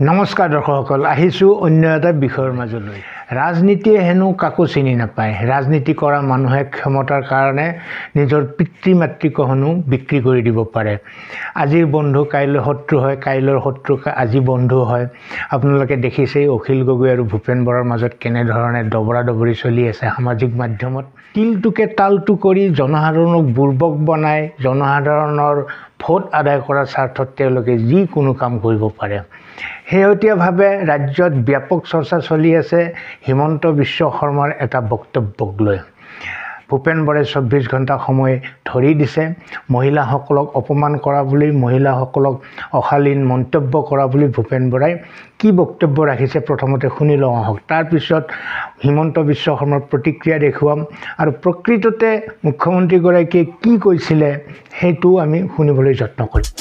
নমস্কাৰ দৰ্শকসকল আহিছো অন্য এটা বিষয়ৰ মাজলৈ ৰাজনীতিয়ে হেনো কাকো চিনি নাপায় ৰাজনীতি কৰা মানুহে ক্ষমতাৰ কাৰণে নিজৰ পিতৃ মাতৃক হেনো বিক্ৰী কৰি দিব পাৰে আজিৰ বন্ধু কাইলৈ শত্ৰু হয় কাইলৈৰ শত্ৰু আজি বন্ধু হয় আপোনালোকে দেখিছেই অখিল গগৈ আৰু ভূপেন বৰাৰ মাজত কেনে ধৰণে দবৰা দবৰি চলি আছে সামাজিক মাধ্যমত তিলটুকে তালটু কৰি জনসাধাৰণক বুৰ্বক বনাই জনসাধাৰণৰ ভোট আদায় কৰাৰ স্বাৰ্থত তেওঁলোকে যি কোনো কাম কৰিব পাৰে হেয়তীয়াভাৱে ৰাজ্যত ব্যাপক চৰ্চা চলি আছে হিমন্ত বিশ্ব শৰ্মাৰ এটা বক্তব্যক লৈ ভূপেন বৰাই 24 ঘণ্টা সময় ধৰি দিছে মহিলাসকলক অপমান কৰা বুলি মহিলাসকলক অশালীন মন্তব্য কৰা বুলি ভূপেন বৰাই কি বক্তব্য ৰাখিছে প্ৰথমতে শুনি লওঁ আহক তাৰ পিছত হিমন্ত বিশ্ব শৰ্মাৰ প্ৰতিক্ৰিয়া দেখুৱাম আৰু প্ৰকৃততে মুখ্যমন্ত্ৰী গৰাকীয়ে কি কৈছিলে হেতু আমি শুনিবলৈ যত্ন কৰিম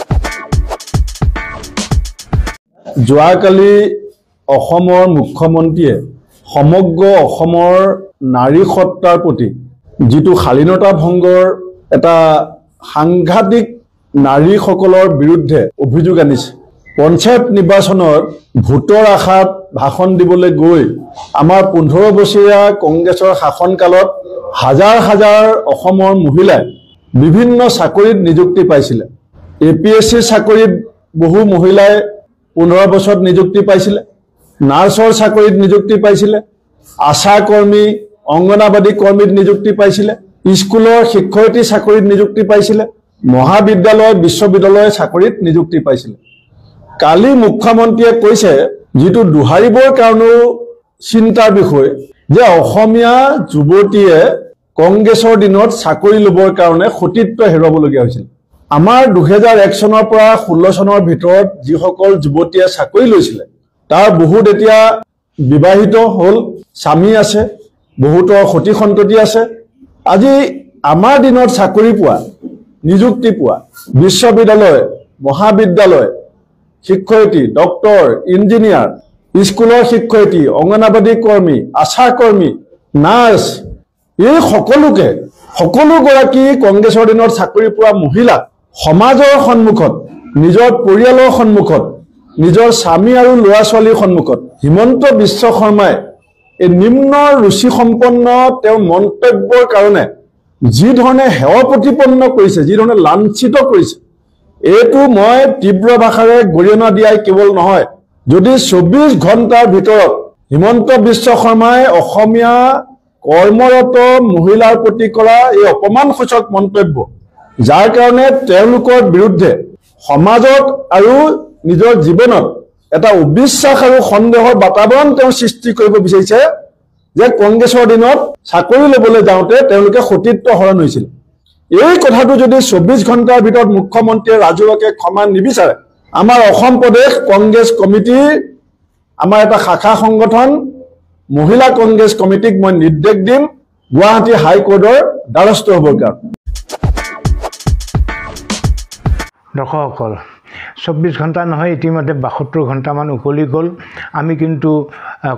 যোৱাকালি অসমৰ মুখ্যমন্ত্ৰীয়ে সমগ্ৰ অসমৰ নাৰী সত্তাৰ প্ৰতি যিটো শালীনতা ভংগৰ এটা সাংঘাতিক নাৰীসকলৰ বিৰুদ্ধে অভিযোগ আনিছে পঞ্চায়ত নিৰ্বাচনত ভোটৰ আশাত ভাষণ দিবলৈ গৈ আমাৰ 15 বছৰীয়া কংগ্ৰেছৰ শাসনকালত হাজাৰ হাজাৰ অসমৰ মহিলাই বিভিন্ন চাকৰিত নিযুক্তি পাইছিল এপিএসসি চাকৰিত বহু মহিলাই 15 বছৰত নিযুক্তি পাইছিল নাৰ্ছৰ চাকৰিত নিযুক্তি পাইছিল আশা কৰ্মী অংগনাবাদী কৰ্মীত নিযুক্তি পাইছিল স্কুলৰ শিক্ষয়িত্ৰী চাকৰিত নিযুক্তি পাইছিল মহাবিদ্যালয় বিশ্ববিদ্যালয় চাকৰিত নিযুক্তি পাইছিল কালি মুখ্যমন্ত্ৰীয়ে কৈছে যেটো দুহাৰিবৰ কাৰণেও চিন্তাৰ বিষয় যে অসমীয়া যুৱতীয়ে কংগ্ৰেছৰ দিনত চাকৰি লবৰ কাৰণে সতীত্ব হেৰুৱাবলগীয়া হৈছিল আমাৰ 2001 চনৰ পৰা 16 চনৰ ভিতৰত যিসকল যুৱতীয়ে চাকৰি লৈছিল তাৰ বহুত এতিয়া বিবাহিত হল স্বামী আছে বহুতৰ সতি সন্ততি আছে আজি আমাৰ দিনত চাকৰি পোৱা নিযুক্তি পোৱা বিশ্ববিদ্যালয় মহাবিদ্যালয় শিক্ষয়িত্ৰী ডক্টৰ ইঞ্জিনিয়াৰ স্কুলৰ শিক্ষয়িত্ৰী অংগনাবাদী কৰ্মী আশা কৰ্মী নাৰ্ছ এই সকলো গৰাকী কংগ্ৰেছৰ দিনত চাকৰি পোৱা মহিলা সমাজৰ সন্মুখত নিজৰ পৰিয়ালৰ সন্মুখত নিজৰ স্বামী আৰু ল'ৰা ছোৱালীৰ সন্মুখত হিমন্ত বিশ্ব শৰ্মাই এই নিম্ন ৰুচি সম্পন্ন তেওঁৰ মন্তব্যৰ কাৰণে যি ধৰণে হেয় প্ৰতিপন্ন কৰিছে যি ধৰণে লাঞ্ছিত কৰিছে এইটো মই তীব্ৰ ভাষাৰে গৰিহণা দিয়াই কেৱল নহয় যদি 24 ঘণ্টাৰ ভিতৰত হিমন্ত বিশ্ব শৰ্মাই অসমীয়া কৰ্মৰত মহিলাৰ প্ৰতি কৰা এই অপমানসূচক মন্তব্য যাৰ কাৰণে তেওঁলোকৰ বিৰুদ্ধে সমাজত আৰু নিজৰ জীৱনত এটা অবিশ্বাস আৰু সন্দেহৰ বাতাবৰণ তেওঁ সৃষ্টি কৰিব বিচাৰিছে যে কংগ্ৰেছৰ দিনত চাকৰি লবলৈ যাওঁতে তেওঁলোকে সতীত্ব হৰণ হৈছিল এই কথাটো যদি 24 ঘণ্টাৰ ভিতৰত মুখ্যমন্ত্ৰীয়ে ৰাজহুৱাকে ক্ষমা নিবিচাৰে আমাৰ অসম প্ৰদেশ কংগ্ৰেছ কমিটি আমাৰ এটা শাখা সংগঠন মহিলা কংগ্ৰেছ কমিটিক মই নিৰ্দেশ দিম গুৱাহাটী হাইকোৰ্টৰ দ্বাৰস্থ হ'বৰ কাৰণে দৰ্শকসকল 24 ঘণ্টা নহয় ইতিমধ্যে 72 ঘণ্টামান উকলি গ'ল আমি কিন্তু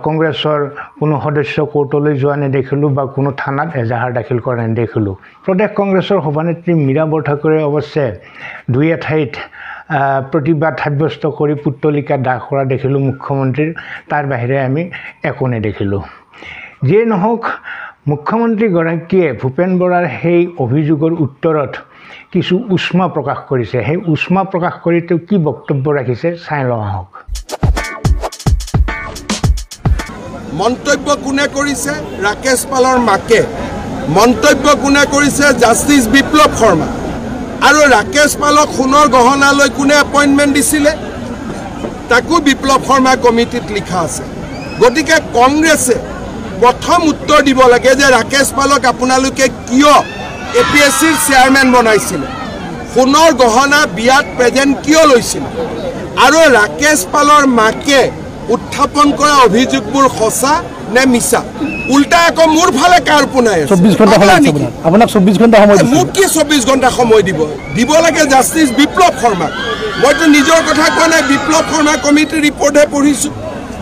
কংগ্ৰেছৰ কোনো সদস্য কোৰ্টলৈ যোৱা নেদেখিলোঁ বা কোনো থানাত এজাহাৰ দাখিল কৰা নেদেখিলোঁ প্ৰদেশ কংগ্ৰেছৰ সভানেত্ৰী মীৰা বৰঠাকুৰে অৱশ্যে দুই এঠাইত প্ৰতিবাদ সাব্যস্ত কৰি পুতলিকা দাহ কৰা দেখিলোঁ মুখ্যমন্ত্ৰীৰ তাৰ বাহিৰে আমি একো নেদেখিলোঁ যিয়ে নহওক মুখ্যমন্ত্ৰীগৰাকীয়ে ভূপেন বৰাৰ সেই অভিযোগৰ উত্তৰত কিছু উষ্মা প্ৰকাশ কৰিছে সেই উষ্মা প্ৰকাশ কৰি তেওঁ কি বক্তব্য ৰাখিছে চাই লওঁ আহক মন্তব্য কোনে কৰিছে ৰাকেশ পালৰ মাকে মন্তব্য কোনে কৰিছে জাষ্টিস বিপ্লৱ শৰ্মা আৰু ৰাকেশ পালক সোণৰ গহনালৈ কোনে এপইণ্টমেণ্ট দিছিলে তাকো বিপ্লৱ শৰ্মা কমিটিত লিখা আছে গতিকে কংগ্ৰেছে প্ৰথম উত্তৰ দিব লাগে যে ৰাকেশ পালক আপোনালোকে কিয় এপিএসসিৰ চেয়াৰম্যান বনাইছিল সোণৰ গহনা বিয়াত প্ৰেজেন্ট কিয় লৈছিল আৰু ৰাকেশ পালৰ মাকে উত্থাপন কৰা অভিযোগবোৰ সঁচা নে মিছা উল্টা আকৌ মোৰ ফালে কাৰ পুনাই 24 ঘণ্টা আপোনাক 24 ঘণ্টা সময় দিছে মোক কি 24 ঘণ্টা সময় দিব লাগে জাষ্টিস বিপ্লৱ শৰ্মা মইতো নিজৰ কথা কোৱা নাই বিপ্লৱ শৰ্মা কমিটিৰ ৰিপৰ্টহে পঢ়িছো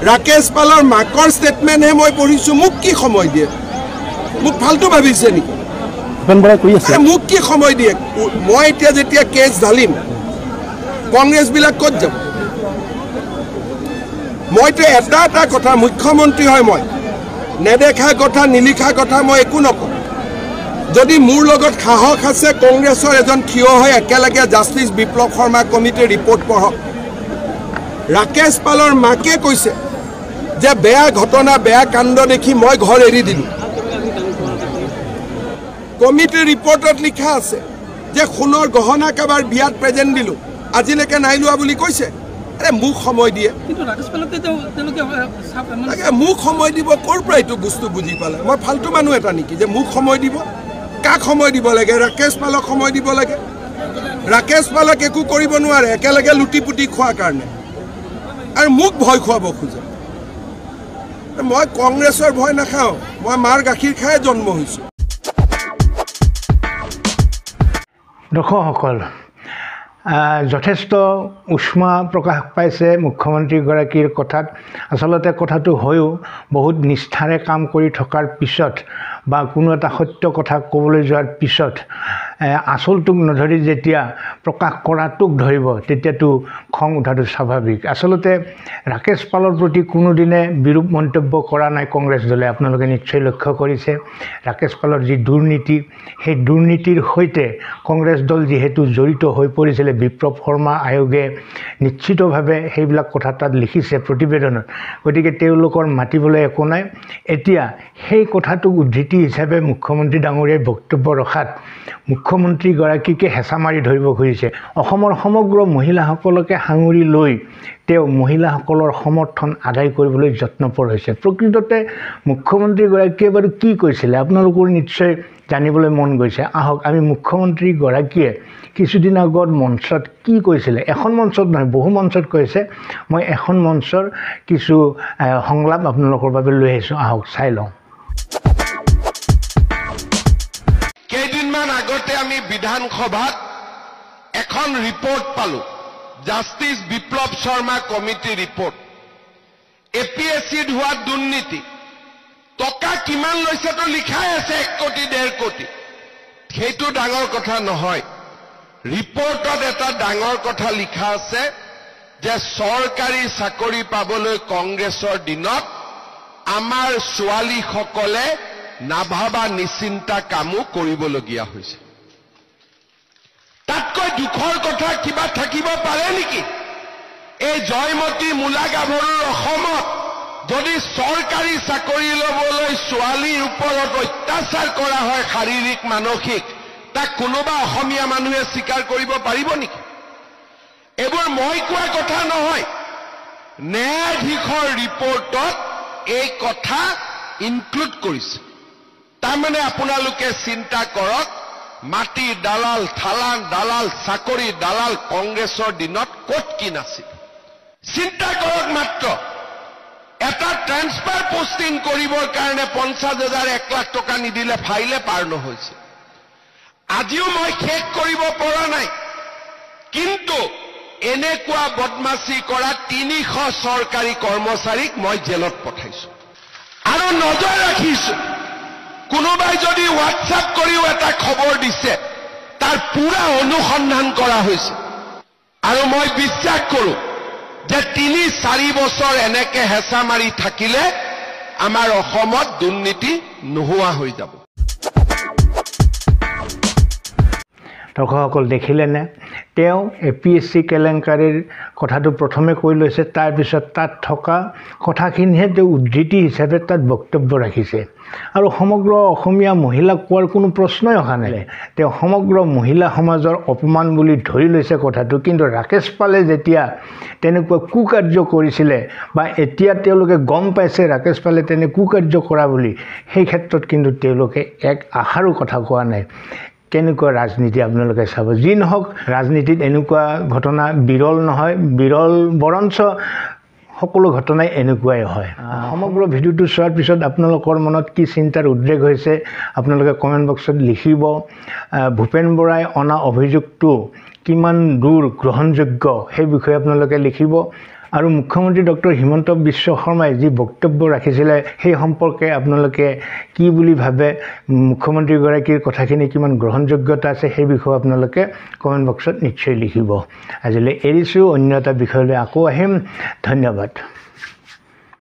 ৰাকেশ পালৰ মাকৰ ষ্টেটমেণ্টহে মই পঢ়িছো মোক কি সময় দিয়ে মোক ফালতু ভাবিছে নেকি মোক কি সময় দিয়ে মই এতিয়া যেতিয়া কেছ ঢালিম কংগ্ৰেছ বিলাক ক'ত যাব মইতো এটা কথা মুখ্যমন্ত্ৰী হয় মই নেদেখা কথা নিলিখা কথা মই একো নকওঁ যদি মোৰ লগত সাহস আছে কংগ্ৰেছৰ এজন থিয় হৈ একেলগে জাষ্টিছ বিপ্লৱ শৰ্মা কমিটিৰ ৰিপৰ্ট পঢ়ক ৰাকেশ পালৰ মাকে কৈছে যে বেয়া ঘটনা বেয়া কাণ্ড দেখি মই ঘৰ এৰি দিলোঁ কমিটিৰ ৰিপৰ্টত লিখা আছে যে সোণৰ গহনা কাবাৰ বিয়াত প্ৰেজেণ্ট দিলোঁ আজিলৈকে নাই লোৱা বুলি কৈছে আৰে মোক সময় দিয়ে মোক সময় দিব ক'ৰ পৰা এইটো বস্তু বুজি পালে মই ফাল্টু মানুহ এটা নেকি যে মোক সময় দিব কাক সময় দিব লাগে ৰাকেশ পালক সময় দিব লাগে ৰাকেশ পালক একো কৰিব নোৱাৰে একেলগে লুটি পুটি খোৱাৰ কাৰণে আৰু মোক ভয় খুৱাব খোজে মই কংগ্ৰেছৰ ভয় নাখাওঁ মই মাৰ গাখীৰ খাই জন্ম হৈছোঁ দৰ্শকসকল যথেষ্ট উষ্মা প্ৰকাশ পাইছে মুখ্যমন্ত্ৰীগৰাকীৰ কথাত আচলতে কথাটো হয়ও বহুত নিষ্ঠাৰে কাম কৰি থকাৰ পিছত বা কোনো এটা সত্য কথা ক'বলৈ যোৱাৰ পিছত আচলটোক নধৰি যেতিয়া প্ৰকাশ কৰাটোক ধৰিব তেতিয়াতো খং উঠাটো স্বাভাৱিক আচলতে ৰাকেশ পালৰ প্ৰতি কোনোদিনে বিৰূপ মন্তব্য কৰা নাই কংগ্ৰেছ দলে আপোনালোকে নিশ্চয় লক্ষ্য কৰিছে ৰাকেশ পালৰ যি দুৰ্নীতি সেই দুৰ্নীতিৰ সৈতে কংগ্ৰেছ দল যিহেতু জড়িত হৈ পৰিছিলে বিপ্লৱ শৰ্মা আয়োগে নিশ্চিতভাৱে সেইবিলাক কথা তাত লিখিছে প্ৰতিবেদনত গতিকে তেওঁলোকৰ মাতিবলৈ একো নাই এতিয়া সেই কথাটোক উদ্ধৃতি হিচাপে মুখ্যমন্ত্ৰী ডাঙৰীয়াই বক্তব্য ৰখাত মুখ্যমন্ত্ৰীগৰাকীকে হেঁচা মাৰি ধৰিব খুজিছে অসমৰ সমগ্ৰ মহিলাসকলকে সাঙুৰি লৈ তেওঁ মহিলাসকলৰ সমৰ্থন আদায় কৰিবলৈ যত্নপৰ হৈছে প্ৰকৃততে মুখ্যমন্ত্ৰীগৰাকীয়ে বাৰু কি কৈছিলে আপোনালোকৰ নিশ্চয় জানিবলৈ মন গৈছে আহক আমি মুখ্যমন্ত্ৰীগৰাকীয়ে কিছুদিন আগত মঞ্চত কি কৈছিলে এখন মঞ্চত নহয় বহু মঞ্চত কৈছে মই এখন মঞ্চৰ কিছু সংলাপ আপোনালোকৰ বাবে লৈ আহিছোঁ আহক চাই লওঁ কেইদিনমান আগতে আমি বিধানসভাত এখন ৰিপৰ্ট পালোঁ জাষ্টিছ বিপ্লৱ শৰ্মা কমিটি ৰিপৰ্ট APSCত হোৱা দুৰ্নীতি টকা কিমান লৈছেতো লিখাই আছে 1 কোটি 1.5 কোটি সেইটো ডাঙৰ কথা নহয় ৰিপৰ্টত এটা ডাঙৰ কথা লিখা আছে যে চৰকাৰী চাকৰি পাবলৈ কংগ্ৰেছৰ দিনত আমাৰ ছোৱালীসকলে নাভাবা নিচিন্তা কামো কৰিবলগীয়া হৈছে তাতকৈ দুখৰ কথা কিবা থাকিব পাৰে নেকি এই জয়মতী মূলা গাভৰুৰ অসমত যদি চৰকাৰী চাকৰি ল'বলৈ ছোৱালীৰ ওপৰত অত্যাচাৰ কৰা হয় শাৰীৰিক মানসিক তাক কোনোবা অসমীয়া মানুহে স্বীকাৰ কৰিব পাৰিব নেকি এইবোৰ মই কোৱা কথা নহয় ন্যায়াধীশৰ ৰিপৰ্টত এই কথা ইনক্লুড কৰিছে তাৰমানে আপোনালোকে চিন্তা কৰক মাটি দালাল থালান দালাল চাকৰি দালাল কংগ্ৰেছৰ দিনত ক'ত কি নাছিল চিন্তা কৰক মাত্ৰ এটা ট্ৰান্সফাৰ পোষ্টিং কৰিবৰ কাৰণে 50,000 1 লাখ টকা নিদিলে ফাইলে পাৰ নহৈছে আজিও মই শেষ কৰিব পৰা নাই কিন্তু এনেকুৱা বদমাছি কৰা 300 চৰকাৰী কৰ্মচাৰীক মই জেলত পঠাইছো আৰু নজৰ ৰাখিছো কোনোবাই যদি হোৱাটছআপ কৰিও এটা খবৰ দিছে তাৰ পুৰা অনুসন্ধান কৰা হৈছে আৰু মই বিশ্বাস কৰোঁ যে 3-4 বছৰ এনেকে হেঁচা মাৰি থাকিলে আমাৰ অসমত দুৰ্নীতি নোহোৱা হৈ যাব দৰ্শকসকল দেখিলেনে তেওঁ APSC কেলেংকাৰীৰ কথাটো প্ৰথমে কৈ লৈছে তাৰপিছত তাত থকা কথাখিনিহে তেওঁ উদ্ধৃতি হিচাপে তাত বক্তব্য ৰাখিছে আৰু সমগ্ৰ অসমীয়া মহিলাক কোৱাৰ কোনো প্ৰশ্নই অহা নাই তেওঁ সমগ্ৰ মহিলা সমাজৰ অপমান বুলি ধৰি লৈছে কথাটো কিন্তু ৰাকেশ পালে যেতিয়া তেনেকুৱা কুকাৰ্য কৰিছিলে বা এতিয়া তেওঁলোকে গম পাইছে ৰাকেশ পালে তেনে কুকাৰ্য কৰা বুলি সেই ক্ষেত্ৰত কিন্তু তেওঁলোকে এক আশাৰো কথা কোৱা নাই কেনেকুৱা ৰাজনীতি আপোনালোকে চাব যি নহওক ৰাজনীতিত এনেকুৱা ঘটনা বিৰল নহয় বিৰল বৰঞ্চ সকলো ঘটনাই এনেকুৱাই হয় সমগ্ৰ ভিডিঅ'টো চোৱাৰ পিছত আপোনালোকৰ মনত কি চিন্তাৰ উদ্ৰেক হৈছে আপোনালোকে কমেণ্ট বক্সত লিখিব ভূপেন বৰাই অনা অভিযোগটো কিমান দূৰ গ্ৰহণযোগ্য সেই বিষয়ে আপোনালোকে লিখিব আৰু মুখ্যমন্ত্ৰী ডক্টৰ হিমন্ত বিশ্ব শৰ্মাই যি বক্তব্য ৰাখিছিলে সেই সম্পৰ্কে আপোনালোকে কি বুলি ভাবে মুখ্যমন্ত্ৰীগৰাকীৰ কথাখিনি কিমান গ্ৰহণযোগ্যতা আছে সেই বিষয়ে আপোনালোকে কমেণ্ট বক্সত নিশ্চয় লিখিব আজিলৈ এৰিছোঁ অন্য এটা বিষয়লৈ আকৌ আহিম ধন্যবাদ